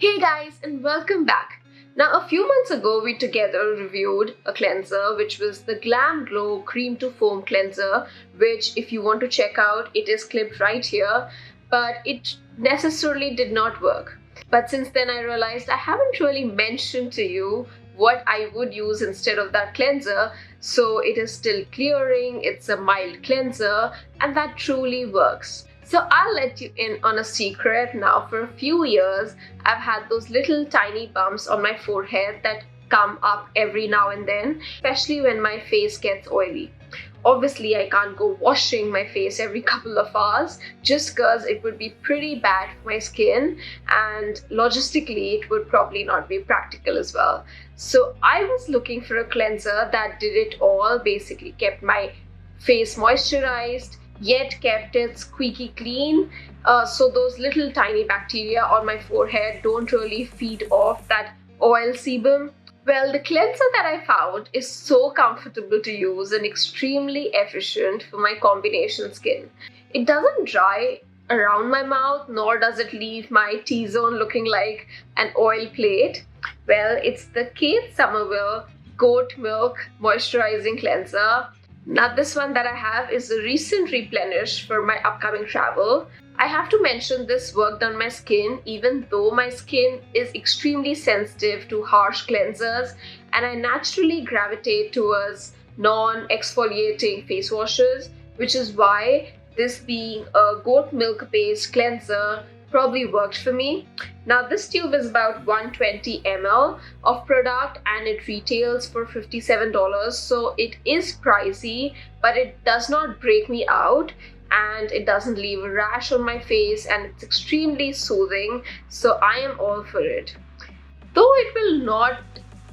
Hey guys, and welcome back. Now, a few months ago, we together reviewed a cleanser which was the Glam Glow Cream to Foam Cleanser, which if you want to check out, it is clipped right here, but it necessarily did not work. But since then I realized I haven't really mentioned to you what I would use instead of that cleanser, so it is still clearing, it's a mild cleanser, and that truly works. So I'll let you in on a secret. Now, for a few years, I've had those little tiny bumps on my forehead that come up every now and then, especially when my face gets oily. Obviously, I can't go washing my face every couple of hours just because it would be pretty bad for my skin, and logistically, it would probably not be practical as well. So I was looking for a cleanser that did it all, basically kept my face moisturized, yet kept it squeaky clean, so those little tiny bacteria on my forehead don't really feed off that oil sebum. Well, the cleanser that I found is so comfortable to use and extremely efficient for my combination skin. It doesn't dry around my mouth, nor does it leave my T-zone looking like an oil plate. Well, it's the Somerville Goat Milk Moisturizing Cleanser. Now, this one that I have is a recent replenish for my upcoming travel. I have to mention this worked on my skin even though my skin is extremely sensitive to harsh cleansers, and I naturally gravitate towards non-exfoliating face washes, which is why this being a goat milk based cleanser probably worked for me. Now, this tube is about 120 ml of product and it retails for $57, so it is pricey, but it does not break me out and it doesn't leave a rash on my face, and it's extremely soothing, so I am all for it. Though it will not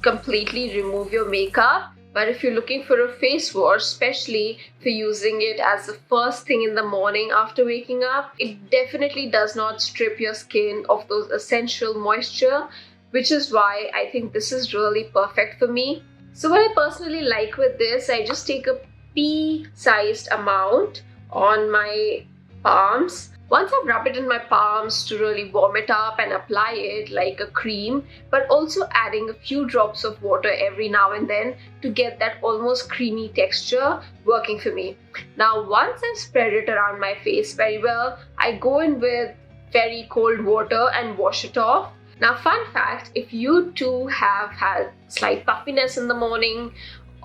completely remove your makeup, but if you're looking for a face wash, especially for using it as the first thing in the morning after waking up, it definitely does not strip your skin of those essential moisture, which is why I think this is really perfect for me. So what I personally like with this, I just take a pea-sized amount on my palms. Once I rub it in my palms to really warm it up and apply it like a cream, but also adding a few drops of water every now and then to get that almost creamy texture working for me. Now, once I've spread it around my face very well, I go in with very cold water and wash it off. Now, fun fact, if you too have had slight puffiness in the morning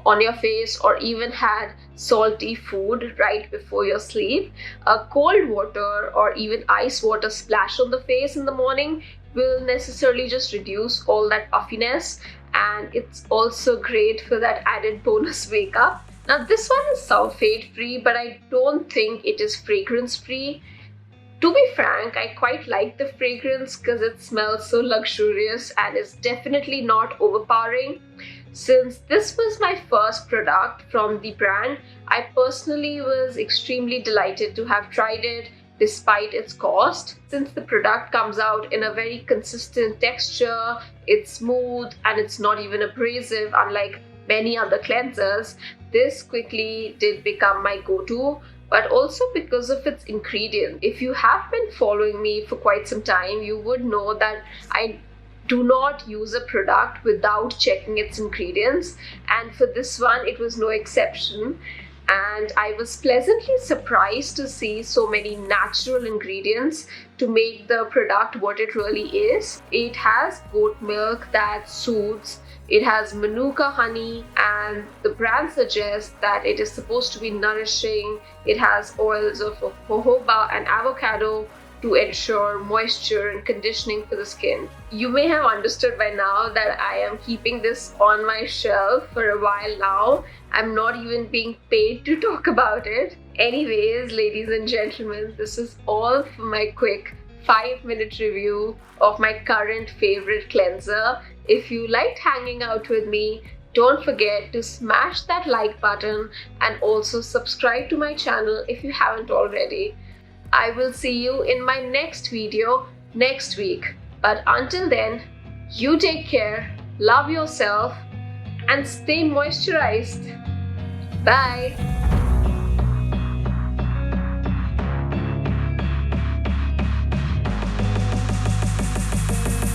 on your face or even had salty food right before your sleep, a cold water or even ice water splash on the face in the morning will necessarily just reduce all that puffiness, and it's also great for that added bonus wake up. Now, this one is sulfate free, but I don't think it is fragrance free. To be frank, I quite like the fragrance because it smells so luxurious and is definitely not overpowering. Since this was my first product from the brand, I personally was extremely delighted to have tried it despite its cost. Since the product comes out in a very consistent texture, it's smooth and it's not even abrasive unlike many other cleansers, this quickly did become my go-to. But also because of its ingredient. If you have been following me for quite some time, you would know that I do not use a product without checking its ingredients, and for this one it was no exception, and I was pleasantly surprised to see so many natural ingredients to make the product what it really is. It has goat milk that soothes, it has manuka honey, and the brand suggests that it is supposed to be nourishing. It has oils of jojoba and avocado to ensure moisture and conditioning for the skin. You may have understood by now that I am keeping this on my shelf for a while now. I'm not even being paid to talk about it. Anyways, ladies and gentlemen, this is all for my quick 5-minute review of my current favorite cleanser. If you liked hanging out with me, don't forget to smash that like button and also subscribe to my channel if you haven't already. I will see you in my next video next week. But until then, you take care, love yourself, and stay moisturized. Bye.